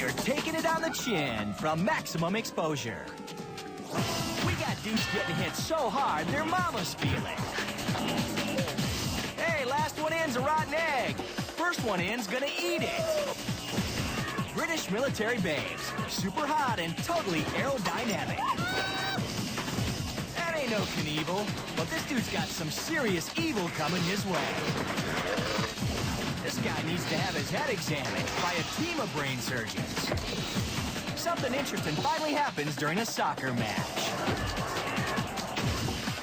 You're taking it on the chin from maximum exposure. We got dudes getting hit so hard, their mamas feel it. Hey, last one in's a rotten egg. First one in's gonna eat it. British military babes, super hot and totally aerodynamic. That ain't no Knievel, but this dude's got some serious evil coming his way. This guy needs to have his head examined by a team of brain surgeons. Something interesting finally happens during a soccer match.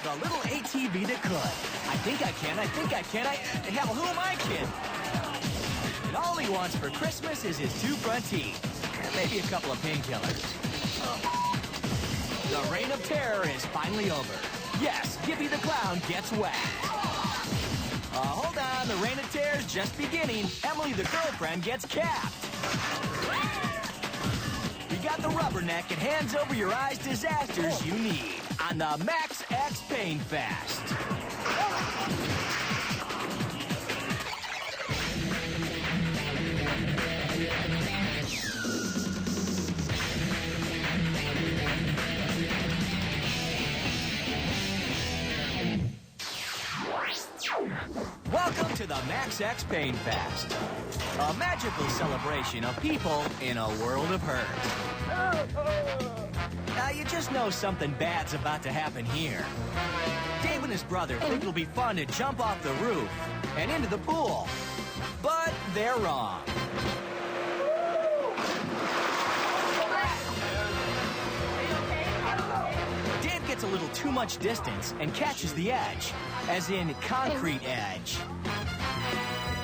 The little ATV that could. I think I can, hell, who am I kidding? And all he wants for Christmas is his 2 front teeth. And maybe a couple of painkillers. The reign of terror is finally over. Yes, Gippy the Clown gets whacked. Hold on, the reign of terror is just beginning. Emily the girlfriend gets capped. We got the rubberneck and hands over your eyes disasters you need on the Max X Pain Fest. Welcome to the Max X Pain Fest, a magical celebration of people in a world of hurt. Now, you just know something bad's about to happen here. Dave and his brother think it'll be fun to jump off the roof and into the pool, but they're wrong. Dave gets a little too much distance and catches the edge, as in concrete edge.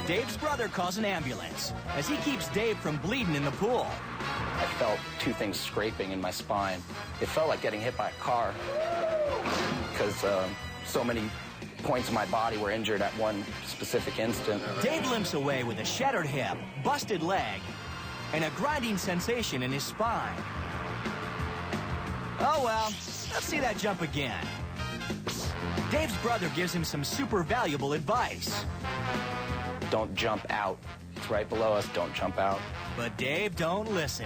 Dave's brother calls an ambulance as he keeps Dave from bleeding in the pool. I felt 2 things scraping in my spine. It felt like getting hit by a car because so many points of my body were injured at one specific instant. Dave limps away with a shattered hip, busted leg, and a grinding sensation in his spine. Oh well, let's see that jump again. Dave's brother gives him some super valuable advice. Don't jump out. It's right below us. Don't jump out. But Dave don't listen.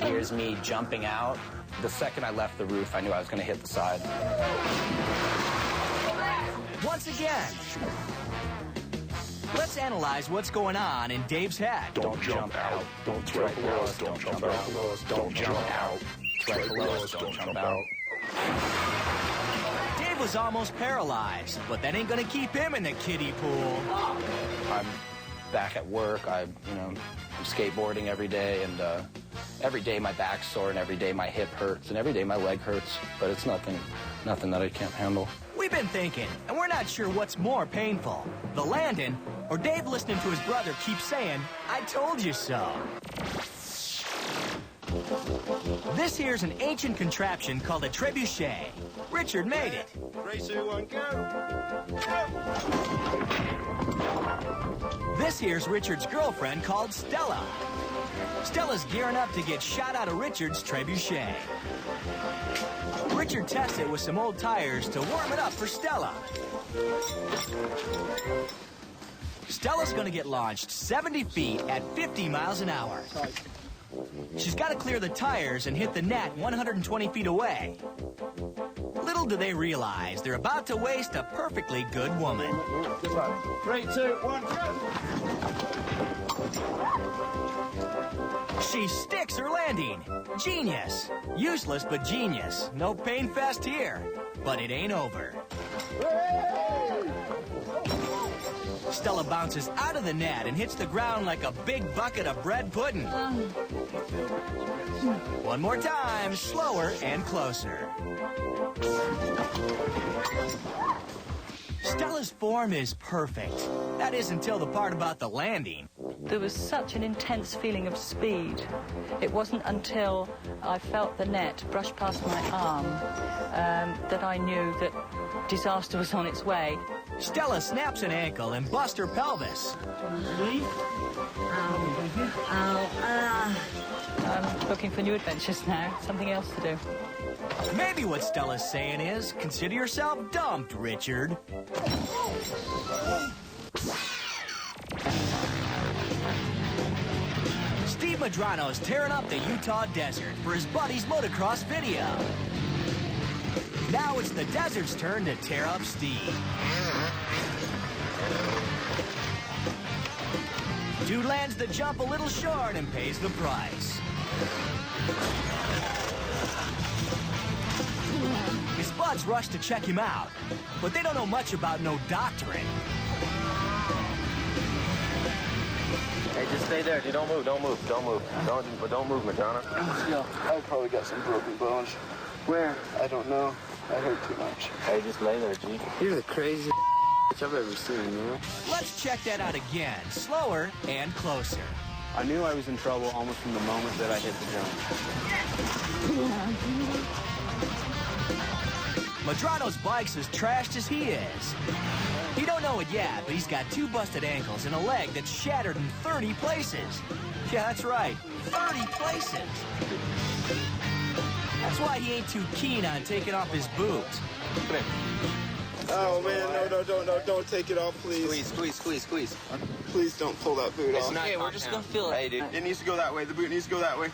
Here's me jumping out. The second I left the roof, I knew I was going to hit the side. Once again. Let's analyze what's going on in Dave's head. Don't jump out. It's right below us. Don't jump out. Don't jump out. It's right below us. Don't jump out. Dave was almost paralyzed, but that ain't gonna keep him in the kiddie pool. I'm back at work. I'm skateboarding every day, and every day my back's sore, and every day my hip hurts, and every day my leg hurts. But it's nothing that I can't handle. We've been thinking, and we're not sure what's more painful, the landing, or Dave listening to his brother keep saying, "I told you so." This here's an ancient contraption called a trebuchet. Richard made it. 3, 2, 1, go! This here's Richard's girlfriend called Stella. Stella's gearing up to get shot out of Richard's trebuchet. Richard tests it with some old tires to warm it up for Stella. Stella's gonna get launched 70 feet at 50 miles an hour. She's got to clear the tires and hit the net 120 feet away. Little do they realize they're about to waste a perfectly good woman. 3, 2, 1, go! She sticks her landing. Genius. Useless, but genius. No pain fest here. But it ain't over. Stella bounces out of the net and hits the ground like a big bucket of bread pudding. One more time, slower and closer. Stella's form is perfect. That is until the part about the landing. There was such an intense feeling of speed. It wasn't until I felt the net brush past my arm that I knew that disaster was on its way. Stella snaps an ankle and busts her pelvis. I'm looking for new adventures now, something else to do. Maybe what Stella's saying is, consider yourself dumped, Richard. Steve Madrano's tearing up the Utah desert for his buddy's motocross video. Now it's the desert's turn to tear up Steve. Dude lands the jump a little short and pays the price. His buds rush to check him out, but they don't know much about no doctoring. Hey, just stay there, dude. Don't move, don't move, don't move. Don't move, Madonna. Yeah, I probably got some broken bones. Where? I don't know. I hurt too much. Hey, just lay there, G. You're the craziest I've ever seen, man. Let's check that out again, slower and closer. I knew I was in trouble almost from the moment that I hit the jump. Madrano's bike's as trashed as he is. He don't know it yet, but he's got 2 busted ankles and a leg that's shattered in 30 places. Yeah, that's right, 30 places. That's why he ain't too keen on taking off his boots. Oh, man, no, don't take it off, please. Squeeze. Please don't pull that boot off. Okay, we're just gonna feel it. Hey, dude. It needs to go that way. The boot needs to go that way.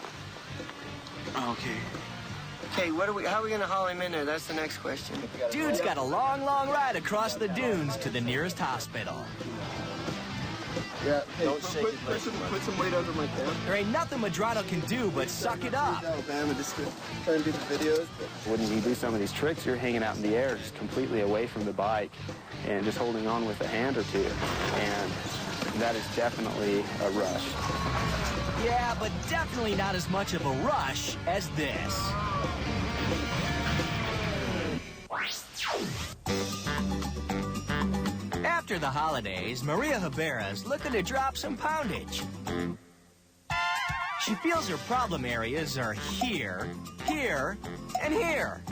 Okay. Okay, how are we gonna haul him in there? That's the next question. Dude's got a long, long ride across the dunes to the nearest hospital. Yeah, hey, put some weight under my cam. There ain't nothing Madrano can do but suck it up. Alabama, just try and do the videos. When you do some of these tricks, you're hanging out in the air just completely away from the bike and just holding on with a hand or two. And that is definitely a rush. Yeah, but definitely not as much of a rush as this. After the holidays, Maria Rivera's looking to drop some poundage. She feels her problem areas are here, here, and here.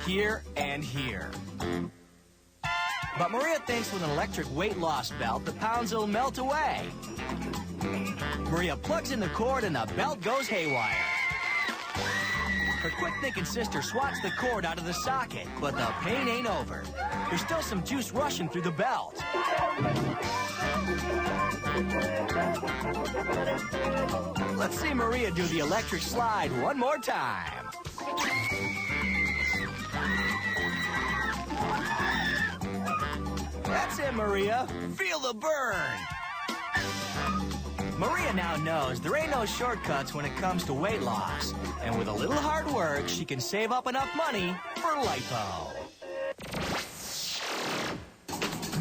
Here and here. But Maria thinks with an electric weight loss belt, the pounds will melt away. Maria plugs in the cord and the belt goes haywire. Her quick-thinking sister swats the cord out of the socket, but the pain ain't over. There's still some juice rushing through the belt. Let's see Maria do the electric slide one more time. That's it, Maria. Feel the burn. Maria now knows there ain't no shortcuts when it comes to weight loss. And with a little hard work, she can save up enough money for lipo.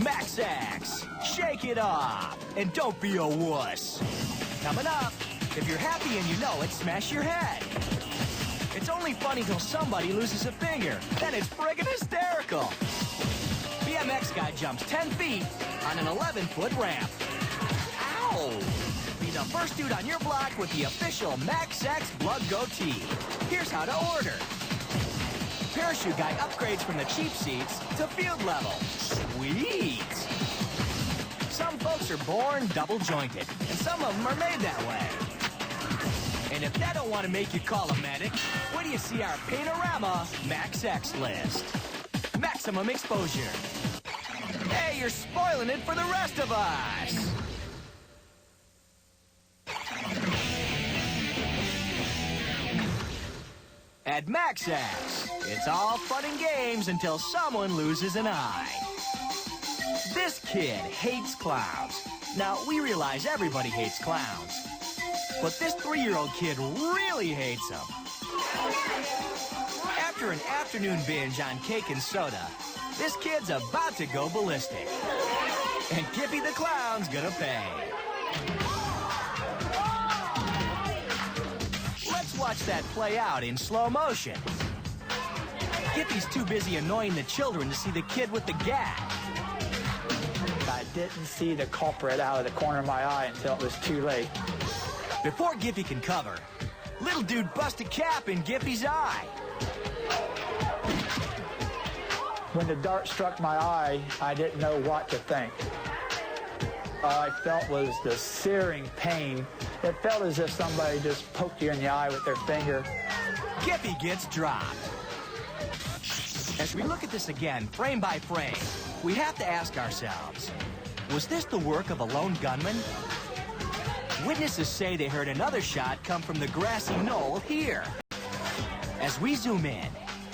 Max X, shake it off, and don't be a wuss. Coming up, if you're happy and you know it, smash your head. It's only funny till somebody loses a finger, then it's friggin' hysterical. BMX guy jumps 10 feet on an 11-foot ramp. Ow! Be the first dude on your block with the official Max X blood goatee. Here's how to order. Parachute guy upgrades from the cheap seats to field level. Sweet! Some folks are born double-jointed, and some of them are made that way. And if that don't want to make you call a medic, wait till you see our Panorama Max X list. Maximum exposure. Hey, you're spoiling it for the rest of us! At Max X, it's all fun and games until someone loses an eye. This kid hates clowns. Now, we realize everybody hates clowns. But this 3-year-old kid really hates them. After an afternoon binge on cake and soda, this kid's about to go ballistic. And Gippy the Clown's gonna pay. Let's watch that play out in slow motion. Gippy's too busy annoying the children to see the kid with the gag. I didn't see the culprit out of the corner of my eye until it was too late. Before Gippy can cover, little dude busts a cap in Gippy's eye. When the dart struck my eye, I didn't know what to think. All I felt was the searing pain. It felt as if somebody just poked you in the eye with their finger. Gippy gets dropped. As we look at this again, frame by frame, we have to ask ourselves, was this the work of a lone gunman? Witnesses say they heard another shot come from the grassy knoll here. As we zoom in,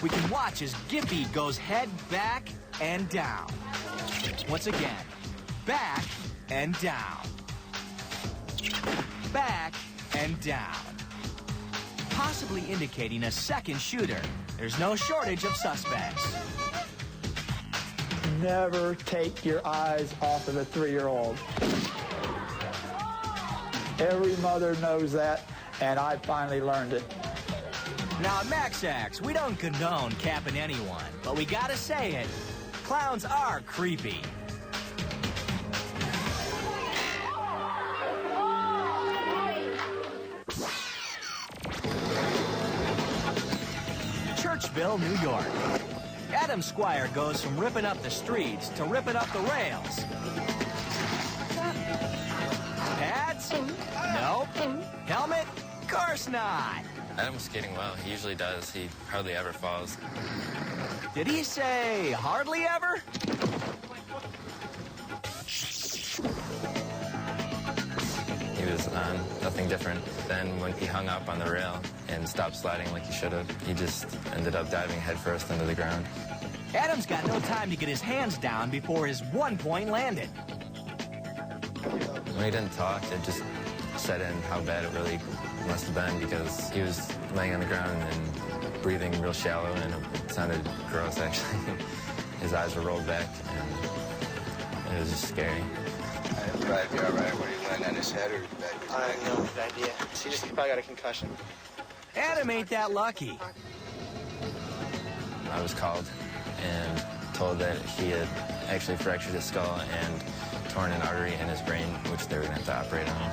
we can watch as Gippy goes head back and down. Once again, back and down. Back and down. Possibly indicating a second shooter. There's no shortage of suspects. Never take your eyes off of a 3-year-old. Every mother knows that, and I finally learned it. Now, at MaxX, we don't condone capping anyone, but we gotta say it. Clowns are creepy. Churchville, New York. Adam Squire goes from ripping up the streets to ripping up the rails. Pads? Nope. Helmet? Course not. Adam was skating well. He usually does. He hardly ever falls. Did he say hardly ever? He was on nothing different. Then when he hung up on the rail and stopped sliding like he should have, he just ended up diving headfirst into the ground. Adam's got no time to get his hands down before his 1 point landed. When he didn't talk, it just set in how bad it really must have been, because he was laying on the ground and breathing real shallow, and it sounded gross, actually. His eyes were rolled back, and it was just scary. Right, you all right? Where you land on his head or back? I have no good idea. He probably got a concussion. Adam ain't that lucky. I was called and told that he had actually fractured his skull and torn an artery in his brain, which they were going to have to operate on.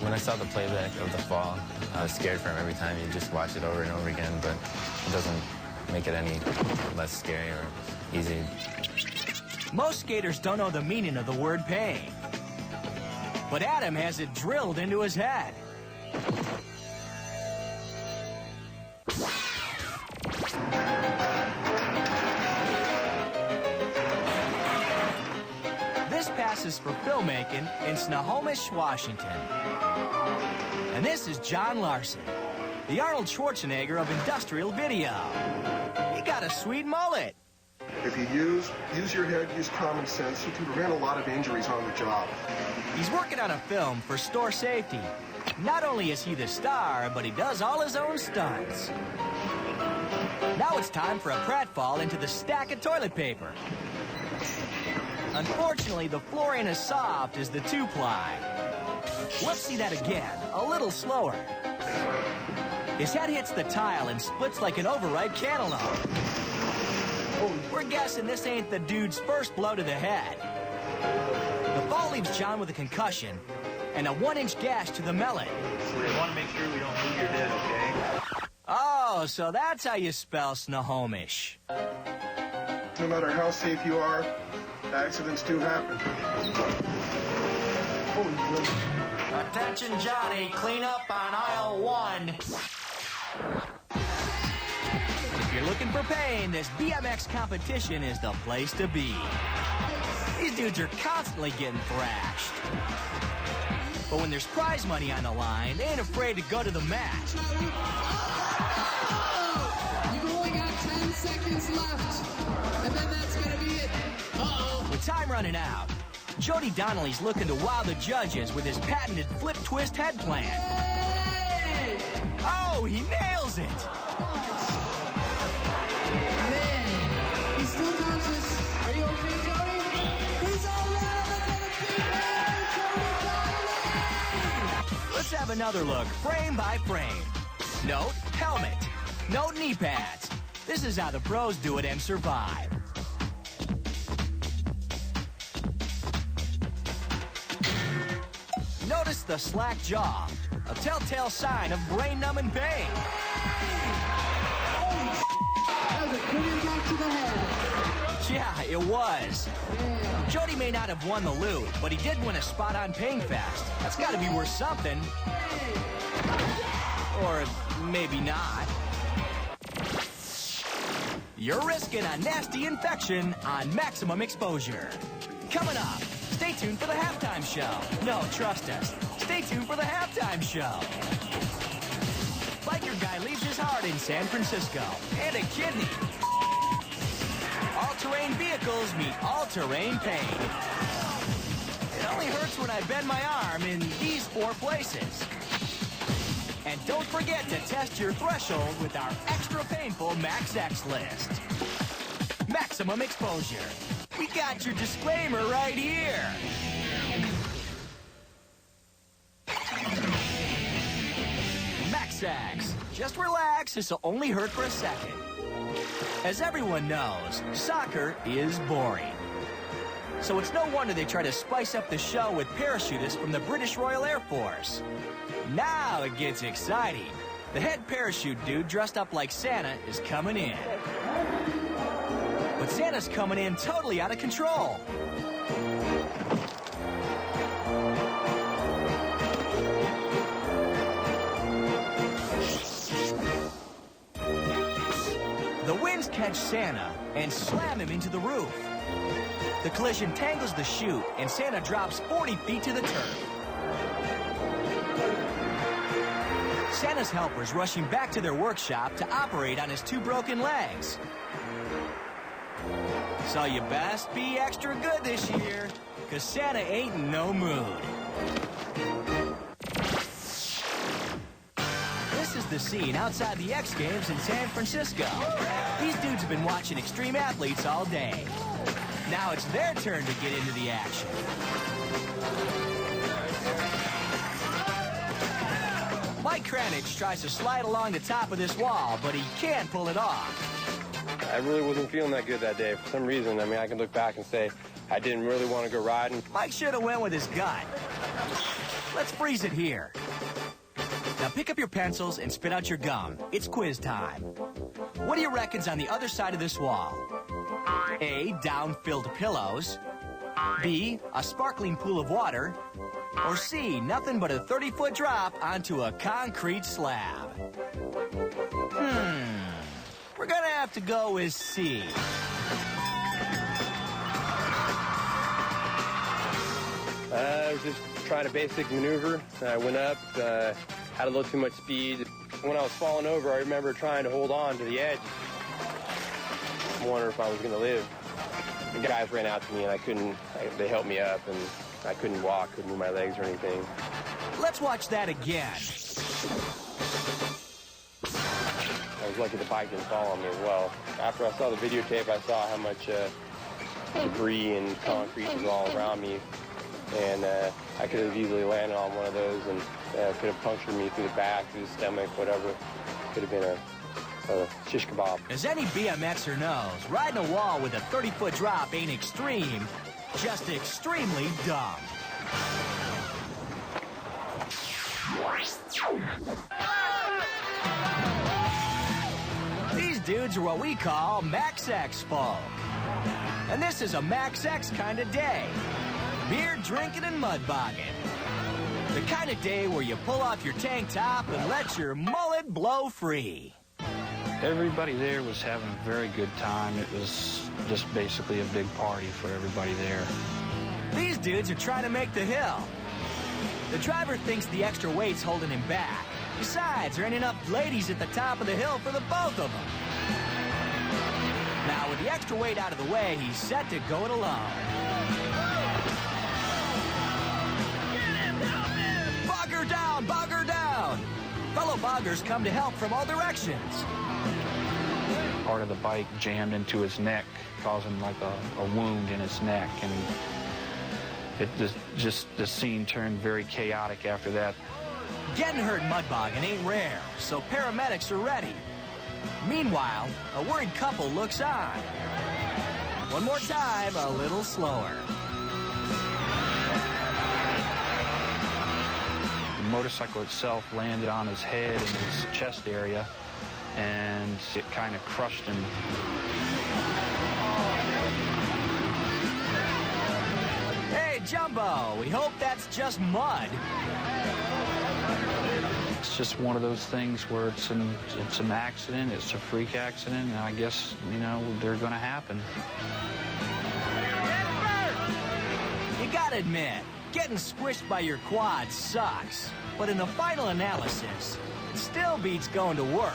When I saw the playback of the fall, I was scared for him every time. You just watch it over and over again, but it doesn't make it any less scary or easy. Most skaters don't know the meaning of the word pain. But Adam has it drilled into his head. This passes for filmmaking in Snohomish, Washington. And this is John Larson, the Arnold Schwarzenegger of industrial video. He got a sweet mullet. If you use your head, use common sense, you can prevent a lot of injuries on the job. He's working on a film for store safety. Not only is he the star, but he does all his own stunts. Now it's time for a pratfall into the stack of toilet paper. Unfortunately, the floor ain't as soft as the 2-ply. Let's see that again, a little slower. His head hits the tile and splits like an overripe cantaloupe. We're guessing this ain't the dude's first blow to the head. The fall leaves John with a concussion and a 1-inch gash to the melon. We want to make sure we don't move your head, okay? Oh, so that's how you spell Snohomish. No matter how safe you are, accidents do happen. Attention, Johnny, clean up on aisle 1. If you're looking for pain, this BMX competition is the place to be. These dudes are constantly getting thrashed. But when there's prize money on the line, they ain't afraid to go to the mat. You've only got 10 seconds left, and then that's gonna be it. Uh-oh. With time running out, Jody Donnelly's looking to wow the judges with his patented flip twist head plan. Hey! Oh, he nails it! Man, he's still conscious. Are you okay, Jody? He's all right. Let's have another look, frame by frame. Note, helmet. Note, knee pads. This is how the pros do it and survive. Notice the slack jaw, a telltale sign of brain-numbing pain. That was a good impact to the head. Yeah, it was. Yeah. Jody may not have won the loot, but he did win a spot on Pain Fest. That's got to be worth something. Or maybe not. You're risking a nasty infection on maximum exposure. Coming up, stay tuned for the halftime show. No, trust us. Stay tuned for the halftime show. Biker guy leaves his heart in San Francisco and a kidney. All-terrain vehicles meet all-terrain pain. It only hurts when I bend my arm in these 4 places. And don't forget to test your threshold with our extra painful Max X list. Maximum exposure. We got your disclaimer right here. Max X. Just relax, this'll only hurt for a second. As everyone knows, soccer is boring. So it's no wonder they try to spice up the show with parachutists from the British Royal Air Force. Now it gets exciting. The head parachute dude dressed up like Santa is coming in. But Santa's coming in totally out of control. The winds catch Santa and slam him into the roof. The collision tangles the chute, and Santa drops 40 feet to the turf. Santa's helpers rushing back to their workshop to operate on his 2 broken legs. So you best be extra good this year, because Santa ain't in no mood. This is the scene outside the X Games in San Francisco. These dudes have been watching extreme athletes all day. Now it's their turn to get into the action. Mike Kranich tries to slide along the top of this wall, but he can't pull it off. I really wasn't feeling that good that day for some reason. I mean, I can look back and say I didn't really want to go riding. Mike should have went with his gut. Let's freeze it here. Now pick up your pencils and spit out your gum. It's quiz time. What do you reckon's on the other side of this wall? A, down-filled pillows. B, a sparkling pool of water. Or C, nothing but a 30-foot drop onto a concrete slab. We're gonna have to go with C. I was just trying a basic maneuver. I went up, had a little too much speed. When I was falling over, I remember trying to hold on to the edge. I wondered if I was gonna live. The guys ran out to me and I couldn't, they helped me up and I couldn't walk, couldn't move my legs or anything. Let's watch that again. I was lucky the bike didn't fall on me as well. After I saw the videotape, I saw how much debris and concrete was all around me. And I could have easily landed on one of those and could have punctured me through the back, through the stomach, whatever. Could have been a shish kebab. As any BMXer knows, riding a wall with a 30-foot drop ain't extreme, just extremely dumb. These dudes are what we call Max X folk. And this is a Max X kind of day. Beer drinking and mud bogging. The kind of day where you pull off your tank top and let your mullet blow free. Everybody there was having a very good time. It was just basically a big party for everybody there. These dudes are trying to make the hill. The driver thinks the extra weight's holding him back. Besides, there ain't enough ladies at the top of the hill for the both of them. Now, with the extra weight out of the way, he's set to go it alone. Bogger down, bogger down! Fellow boggers come to help from all directions. Part of the bike jammed into his neck, causing like a wound in his neck, and it just the scene turned very chaotic after that. Getting hurt mud bogging ain't rare, so paramedics are ready. Meanwhile, a worried couple looks on. One more time, a little slower. The motorcycle itself landed on his head and his chest area, and it kind of crushed him. Hey, Jumbo, we hope that's just mud. It's just one of those things where it's an accident, it's a freak accident, and I guess, you know, they're going to happen. You gotta admit, Getting squished by your quad sucks, but in the final analysis, it still beats going to work.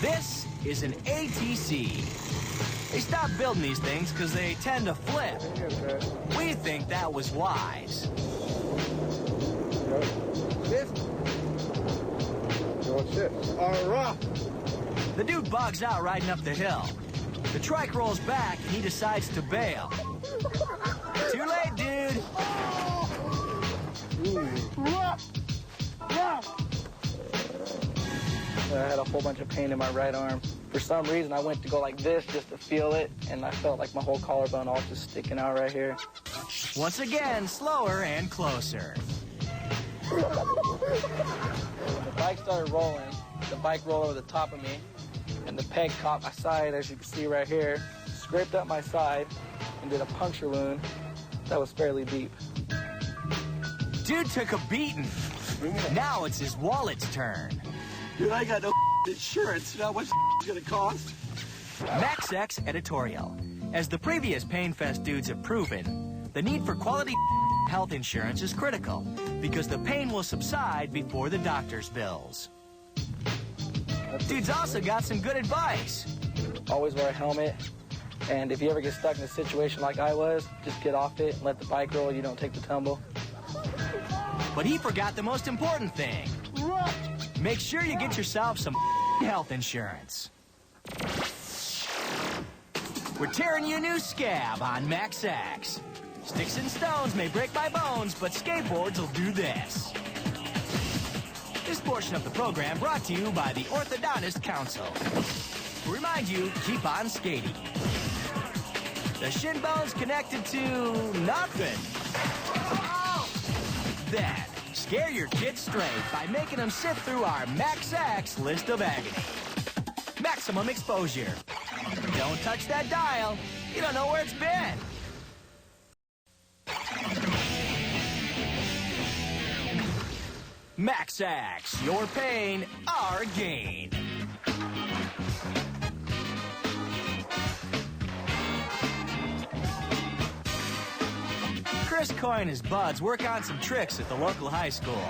This is an ATC. They stopped building these things because they tend to flip. We think that was wise. All right. The dude bugs out riding up the hill. The trike rolls back and he decides to bail. Too late, dude. I had a whole bunch of pain in my right arm. For some reason, I went to go like this just to feel it, and I felt like my whole collarbone all just sticking out right here. Once again, slower and closer. When the bike started rolling, the bike rolled over the top of me, and the peg caught my side, as you can see right here, scraped up my side, and did a puncture wound that was fairly deep. Dude took a beating. Now it's his wallet's turn. Dude, I got no insurance. You know how much it's gonna cost? Max X editorial. As the previous Painfest dudes have proven, the need for quality health insurance is critical because the pain will subside before the doctor's bills. Dude's also got some good advice. Always wear a helmet, and if you ever get stuck in a situation like I was, just get off it and let the bike roll. You don't take the tumble. But he forgot the most important thing. Make sure you get yourself some health insurance. We're tearing you a new scab on Max X. Sticks and stones may break my bones, but skateboards will do this. This portion of the program brought to you by the Orthodontist Council. To remind you, keep on skating. The shin bone's connected to nothing. Then, scare your kids straight by making them sit through our Max X list of agony. Maximum exposure. Don't touch that dial. You don't know where it's been. Max X, your pain, our gain. Chris Coy and his buds work on some tricks at the local high school.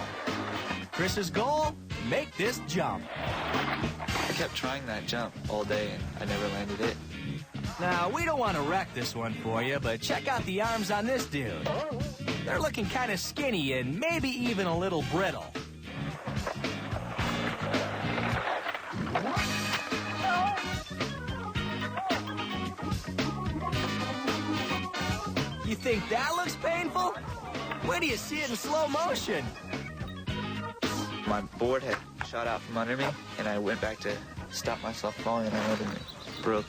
Chris's goal? Make this jump. I kept trying that jump all day and I never landed it. Now, we don't want to wreck this one for you, but check out the arms on this dude. They're looking kind of skinny and maybe even a little brittle. You think that looks painful? Wait till you see it in slow motion. My board had shot out from under me and I went back to stop myself falling and I landed and it broke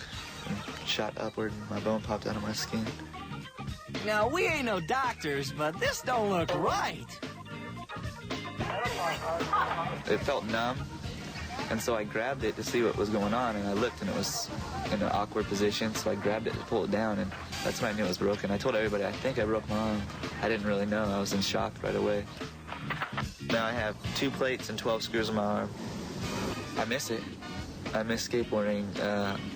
and shot upward and my bone popped out of my skin. Now, we ain't no doctors, but this don't look right. It felt numb, and so I grabbed it to see what was going on, and I looked, and it was in an awkward position, so I grabbed it to pull it down, and that's when I knew it was broken. I told everybody, I think I broke my arm. I didn't really know. I was in shock right away. Now I have 2 plates and 12 screws on my arm. I miss it. I miss skateboarding.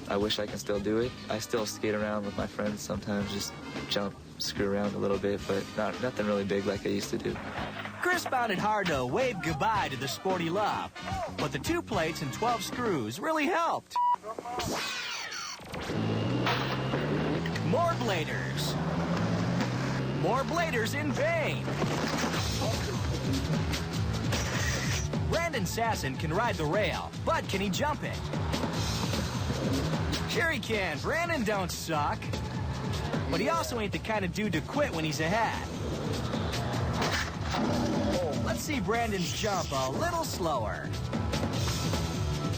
I wish I can still do it. I still skate around with my friends sometimes, just jump, screw around a little bit, but nothing really big like I used to do. Chris found it hard to wave goodbye to the sport he loved, but the 2 plates and 12 screws really helped. More bladers. More bladers in vain. Brandon Sasson can ride the rail, but can he jump it? Sure he can. Brandon don't suck. But he also ain't the kind of dude to quit when he's ahead. Let's see Brandon's jump a little slower.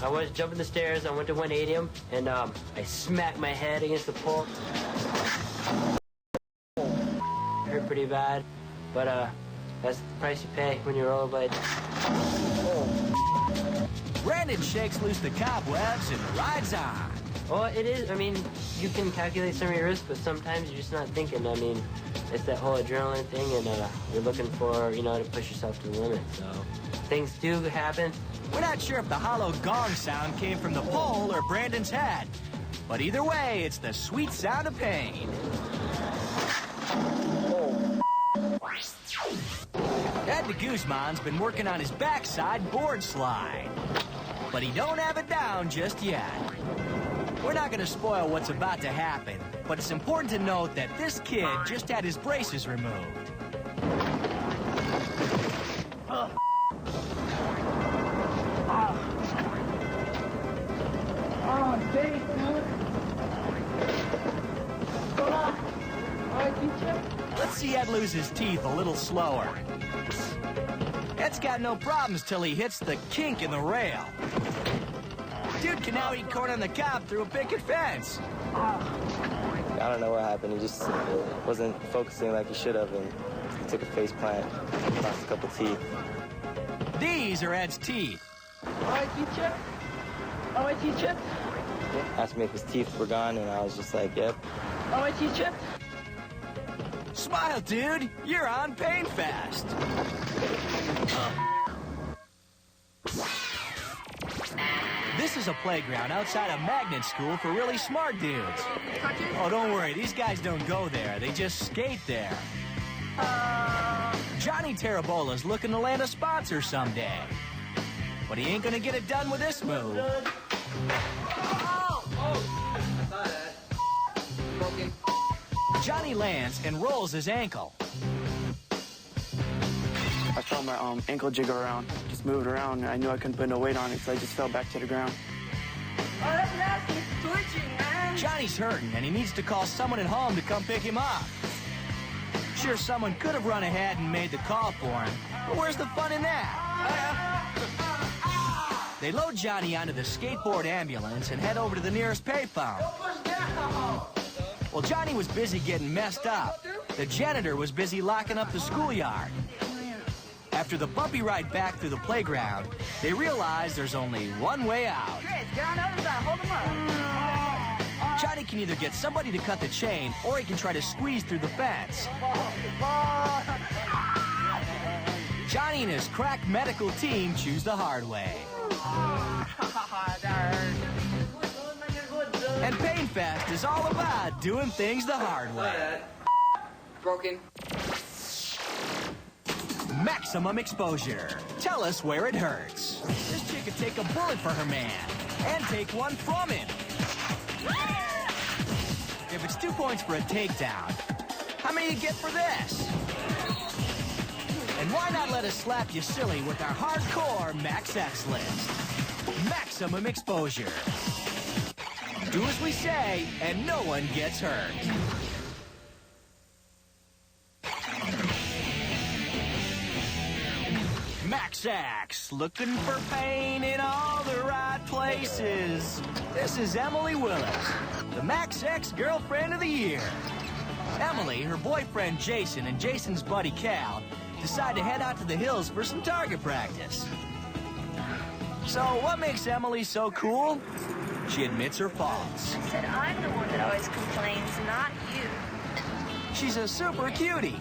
I was jumping the stairs, I went to 180 him, and I smacked my head against the pole. Hurt pretty bad, but that's the price you pay when you rollerblade. Brandon shakes loose the cobwebs and rides on. Well, it is. I mean, you can calculate some of your risk, but sometimes you're just not thinking. I mean, it's that whole adrenaline thing, and you're looking for, you know, to push yourself to the limit. So things do happen. We're not sure if the hollow gong sound came from the pole or Brandon's head, but either way, it's the sweet sound of pain. Ed de Guzman's been working on his backside board slide, but he don't have it down just yet. We're not going to spoil what's about to happen, but it's important to note that this kid just had his braces removed. Let's see Ed lose his teeth a little slower. Ed's got no problems till he hits the kink in the rail. Dude can now eat corn on the cob through a picket fence. I don't know what happened. He just wasn't focusing like he should have, and he took a face plant, lost a couple teeth. These are Ed's teeth. Asked me if his teeth were gone, and I was just like, yep. Smile, dude. You're on Pain Fest. This is a playground outside a magnet school for really smart dudes. Oh, don't worry. These guys don't go there. They just skate there. Johnny Terabola's looking to land a sponsor someday. But he ain't gonna get it done with this move. Johnny lands and rolls his ankle. I felt my ankle jiggle around, just moved around, and I knew I couldn't put no weight on it, so I just fell back to the ground. Oh, that's nasty. It's twitching, man. Johnny's hurting, and he needs to call someone at home to come pick him up. Sure, someone could have run ahead and made the call for him, but where's the fun in that? They load Johnny onto the skateboard ambulance and head over to the nearest payphone. Well, Johnny was busy getting messed up. The janitor was busy locking up the schoolyard. After the bumpy ride back through the playground, they realize there's only one way out. Get on the other side. Hold him up. Johnny can either get somebody to cut the chain, or he can try to squeeze through the fence. Johnny and his crack medical team choose the hard way. And Pain Fest is all about doing things the hard way. Broken. Maximum exposure. Tell us where it hurts. This chick could take a bullet for her man, and take one from him. If it's 2 points for a takedown, how many you get for this? And why not let us slap you silly with our hardcore Max X list? Maximum exposure. Do as we say, and no one gets hurt. Max X, looking for pain in all the right places. This is Emily Willis, the Max X Girlfriend of the Year. Emily, her boyfriend Jason, and Jason's buddy Cal decide to head out to the hills for some target practice. So, what makes Emily so cool? She admits her faults. I said, I'm the one that always complains, not you. She's a super cutie.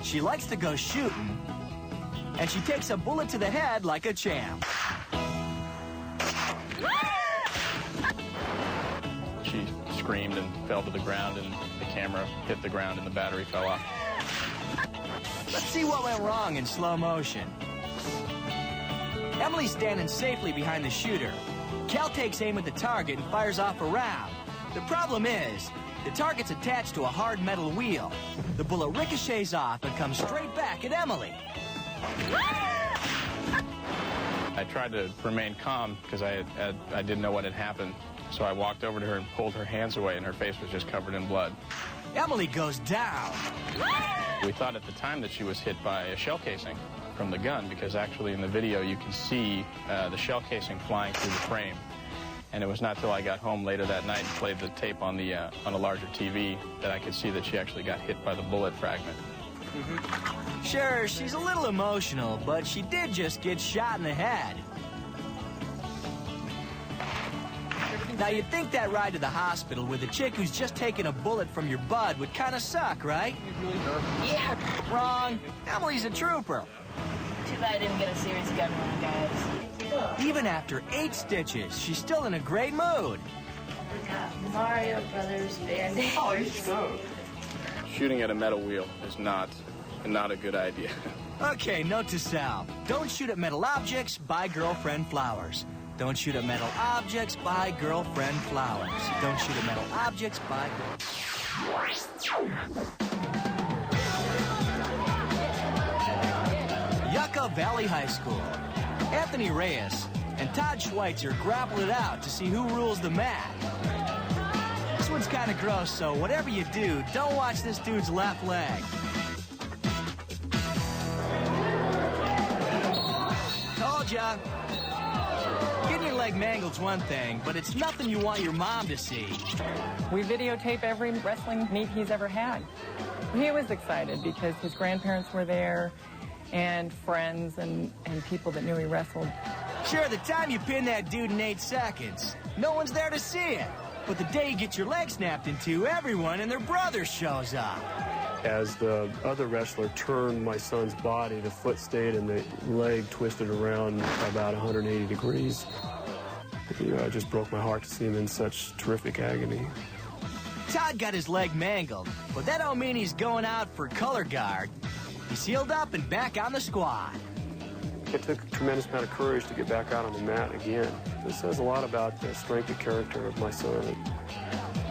She likes to go shooting, and she takes a bullet to the head like a champ. She screamed and fell to the ground, and the camera hit the ground and the battery fell off. Let's see what went wrong in slow motion. Emily's standing safely behind the shooter. Cal takes aim at the target and fires off a round. The problem is, the target's attached to a hard metal wheel. The bullet ricochets off and comes straight back at Emily. I tried to remain calm because I didn't know what had happened. So I walked over to her and pulled her hands away, and her face was just covered in blood. Emily goes down. We thought at the time that she was hit by a shell casing from the gun, because actually in the video you can see the shell casing flying through the frame. And it was not till I got home later that night and played the tape on a larger TV that I could see that she actually got hit by the bullet fragment. Sure, she's a little emotional, but she did just get shot in the head. Now, you'd think that ride to the hospital with a chick who's just taken a bullet from your bud would kind of suck, right? Yeah. Wrong. Emily's a trooper. Too bad I didn't get a serious gun run, guys. Even after 8 stitches, she's still in a great mood. Mario Brothers Band-Aid. Oh, you're so. Shooting at a metal wheel is not a good idea. Okay, note to self. Don't shoot at metal objects, buy girlfriend flowers. Don't shoot at metal objects, buy girlfriend flowers. Don't shoot at metal objects, buy Yucca Valley High School. Anthony Reyes and Todd Schweitzer grapple it out to see who rules the mat. This one's kind of gross, so whatever you do, don't watch this dude's left leg. Told ya. Getting your leg mangled's one thing, but it's nothing you want your mom to see. We videotape every wrestling meet he's ever had. He was excited because his grandparents were there and friends and people that knew he wrestled. Sure, the time you pin that dude in 8 seconds, no one's there to see it. But the day you get your leg snapped in two, everyone and their brother shows up. As the other wrestler turned my son's body, the foot stayed and the leg twisted around about 180 degrees. You know, it just broke my heart to see him in such terrific agony. Todd got his leg mangled, but that don't mean he's going out for color guard. He's healed up and back on the squad. It took a tremendous amount of courage to get back out on the mat again. This says a lot about the strength of character of my son.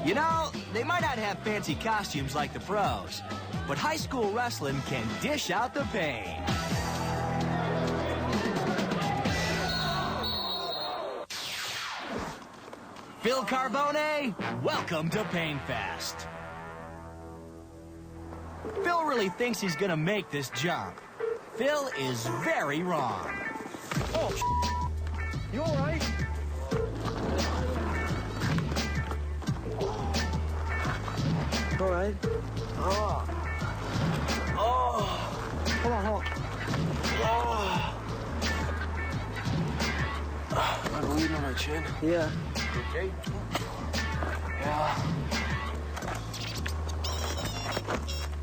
You know, they might not have fancy costumes like the pros, but high school wrestling can dish out the pain. Phil Carbone, welcome to Pain Fest. Phil really thinks he's gonna make this jump. Phil is very wrong. Oh, you all right? All right. Oh. Hold on. Oh. Am I bleeding on my chin? Yeah. Okay. Yeah.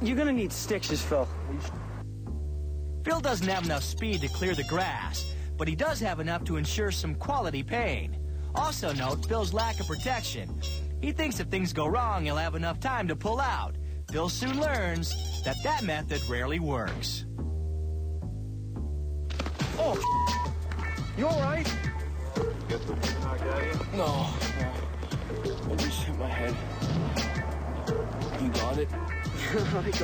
You're gonna need stitches, Phil. Phil doesn't have enough speed to clear the grass, but he does have enough to ensure some quality pain. Also note Phil's lack of protection. He thinks if things go wrong, he'll have enough time to pull out. Phil soon learns that that method rarely works. Oh, you all right? Get the knocked out of you? No. I just hit my head. You got it? I got it.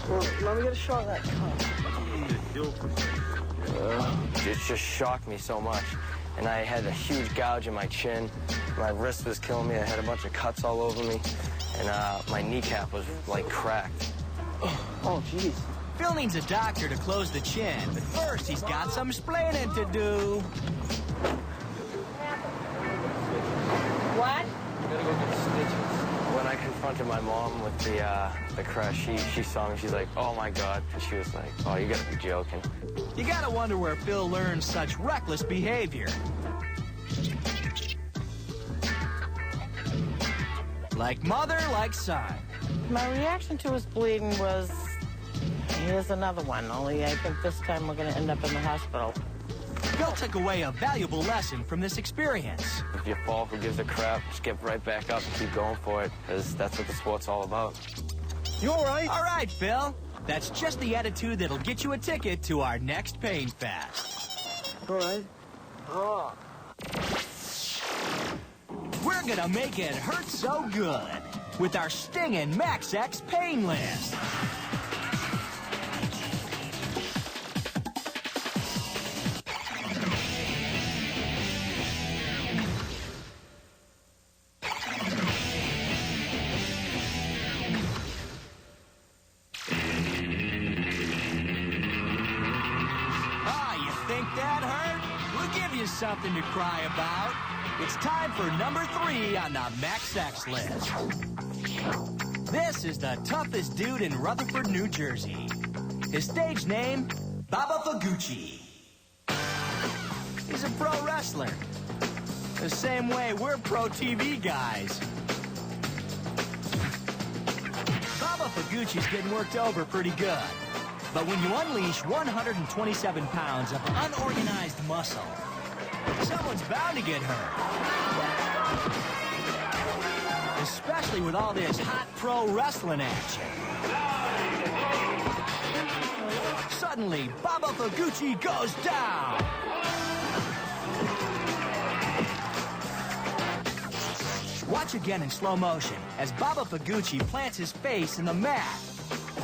Well, let me get a shot of that cup. It just shocked me so much. And I had a huge gouge in my chin. My wrist was killing me. I had a bunch of cuts all over me. And my kneecap was, like, cracked. Oh, jeez. Phil needs a doctor to close the chin, but first he's got some splaining to do. What? Gotta go get stitches. When I confronted my mom with the crush, she saw me. She's like, "Oh my God!" And she was like, "Oh, you gotta be joking." You gotta wonder where Phil learned such reckless behavior. Like mother, like son. My reaction to his bleeding was, here's another one, only I think this time we're going to end up in the hospital. Phil took away a valuable lesson from this experience. If you fall, who gives a crap? Just get right back up and keep going for it, because that's what the sport's all about. You all right? All right, Phil. That's just the attitude that'll get you a ticket to our next Pain Fest. All right. Oh. We're gonna make it hurt so good with our stinging Max X pain list. Something to cry about. It's time for number 3 on the Max X list. This is the toughest dude in Rutherford, New Jersey. His stage name, Baba Faguchi. He's a pro wrestler. The same way we're pro TV guys. Baba Faguchi's getting worked over pretty good. But when you unleash 127 pounds of unorganized muscle, someone's bound to get hurt. Especially with all this hot pro wrestling action. Suddenly, Baba Faguchi goes down. Watch again in slow motion as Baba Faguchi plants his face in the mat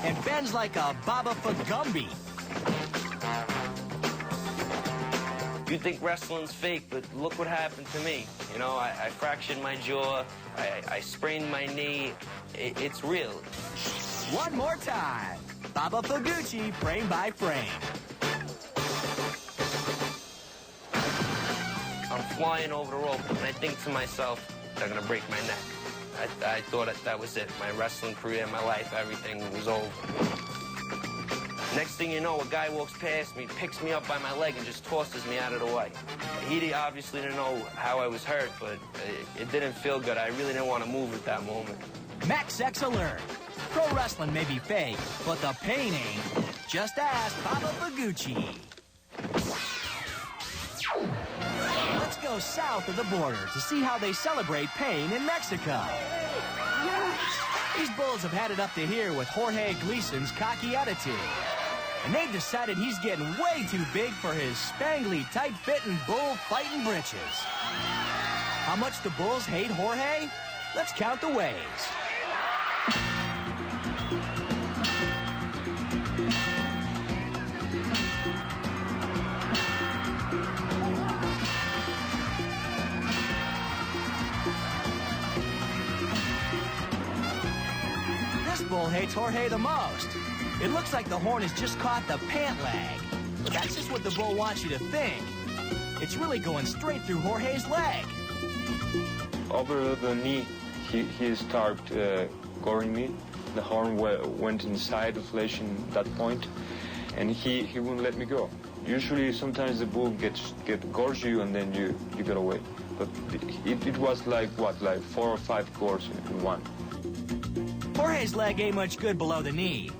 and bends like a Baba Fagumbi. You think wrestling's fake, but look what happened to me. You know, I fractured my jaw, I sprained my knee. It's real. One more time. Baba Faguchi, frame by frame. I'm flying over the rope, and I think to myself, they're gonna break my neck. I thought that was it. My wrestling career, my life, everything was over. Next thing you know, a guy walks past me, picks me up by my leg, and just tosses me out of the way. He obviously didn't know how I was hurt, but it didn't feel good. I really didn't want to move at that moment. Max X alert. Pro wrestling may be fake, but the pain ain't. Just ask Baba Faguchi. Let's go south of the border to see how they celebrate pain in Mexico. These bulls have had it up to here with Jorge Gleason's cocky attitude. And they've decided he's getting way too big for his spangly, tight-fitting, bull-fighting britches. How much the bulls hate Jorge? Let's count the ways. This bull hates Jorge the most. It looks like the horn has just caught the pant leg. But that's just what the bull wants you to think. It's really going straight through Jorge's leg. Over the knee, he started goring me. The horn went inside the flesh in that point, and he wouldn't let me go. Usually, sometimes the bull gores you, and then you get away. But it was like 4 or 5 gores in one. Jorge's leg ain't much good below the knee.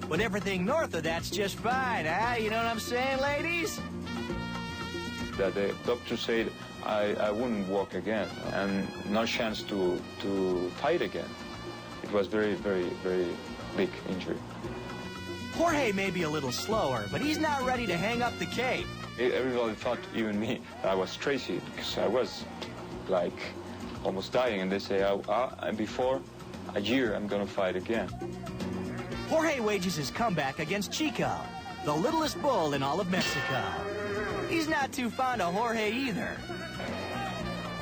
But everything north of that's just fine, huh? You know what I'm saying, ladies? The doctor said I wouldn't walk again, and no chance to fight again. It was very, very, very big injury. Jorge may be a little slower, but he's not ready to hang up the cape. Everybody thought, even me, I was crazy, because I was, like, almost dying, and they say, before a year, I'm gonna fight again. Jorge wages his comeback against Chico, the littlest bull in all of Mexico. He's not too fond of Jorge either.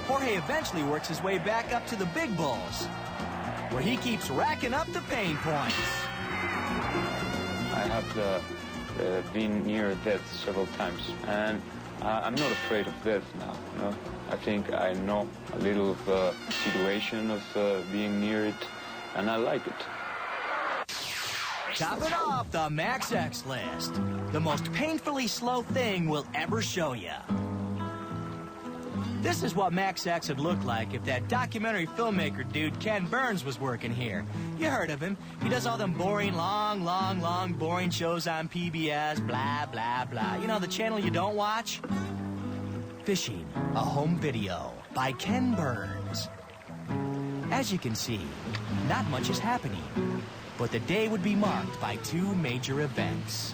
Jorge eventually works his way back up to the big bulls, where he keeps racking up the pain points. I have been near death several times, and I'm not afraid of death now. You know? I think I know a little of the situation of being near it, and I like it. Top it off the Max X list. The most painfully slow thing we'll ever show you. This is what Max X would look like if that documentary filmmaker dude Ken Burns was working here. You heard of him. He does all them boring, long, boring shows on PBS, blah, blah, blah. You know, the channel you don't watch? Fishing, a home video by Ken Burns. As you can see, not much is happening. But the day would be marked by 2 major events.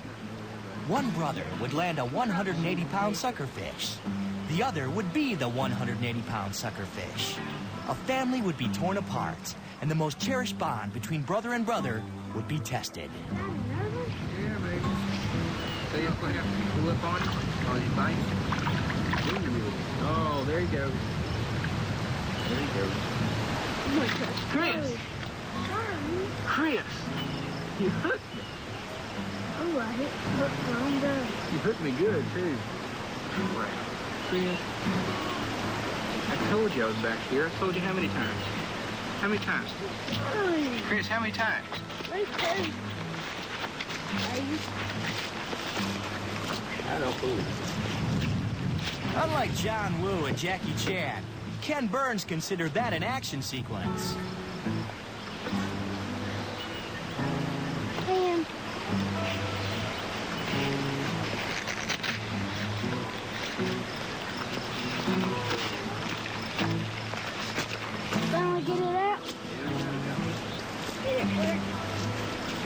One brother would land a 180-pound suckerfish. The other would be the 180-pound suckerfish. A family would be torn apart, and the most cherished bond between brother and brother would be tested. Yeah, baby. So you're going to have to pull up on him? Oh, he's biting? Oh, there he goes. There he goes. Oh, my gosh. Chris! Chris! You hooked me. Oh, I hit hooked on there. You hooked me good, too. Wow. Chris, I told you I was back here. I told you how many times? How many times? Chris, how many times? Right there. I don't believe it. Unlike John Woo and Jackie Chan, Ken Burns considered that an action sequence. Finally get it out.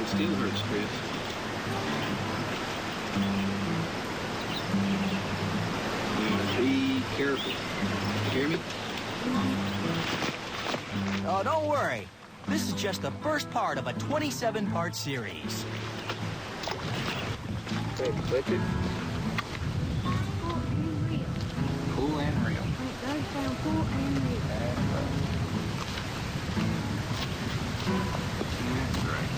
It still hurts, Chris. Be careful. Hear me? Oh, don't worry. This is just the first part of a 27-part series. Okay, click it. Pull and reel. It does sound cool and real. That's right.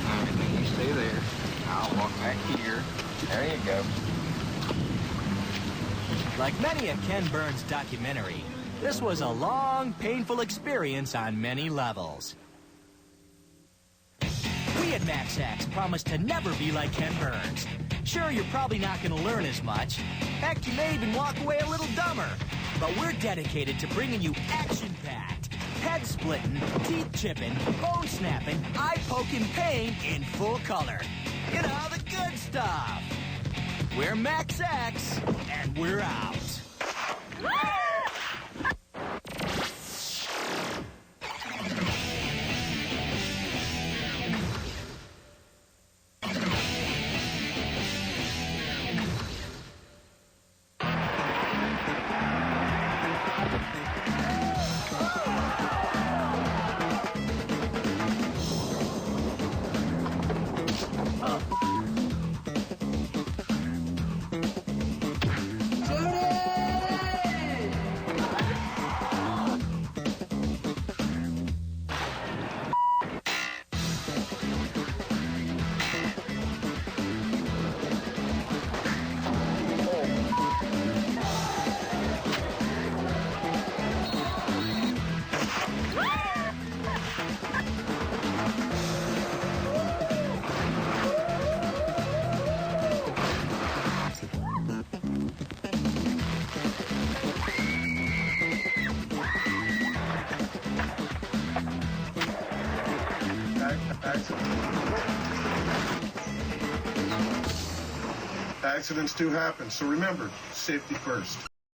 All right, then you stay there. I'll walk back here. There you go. Like many a Ken Burns documentary, this was a long, painful experience on many levels. We at MaxX promised to never be like Ken Burns. Sure, you're probably not going to learn as much. Heck, you may even walk away a little dumber. But we're dedicated to bringing you action-packed, head-splitting, teeth-chipping, bone-snapping, eye-poking pain in full color. You know, the good stuff. We're MaxX, and we're out. Accidents do happen, so remember, safety first.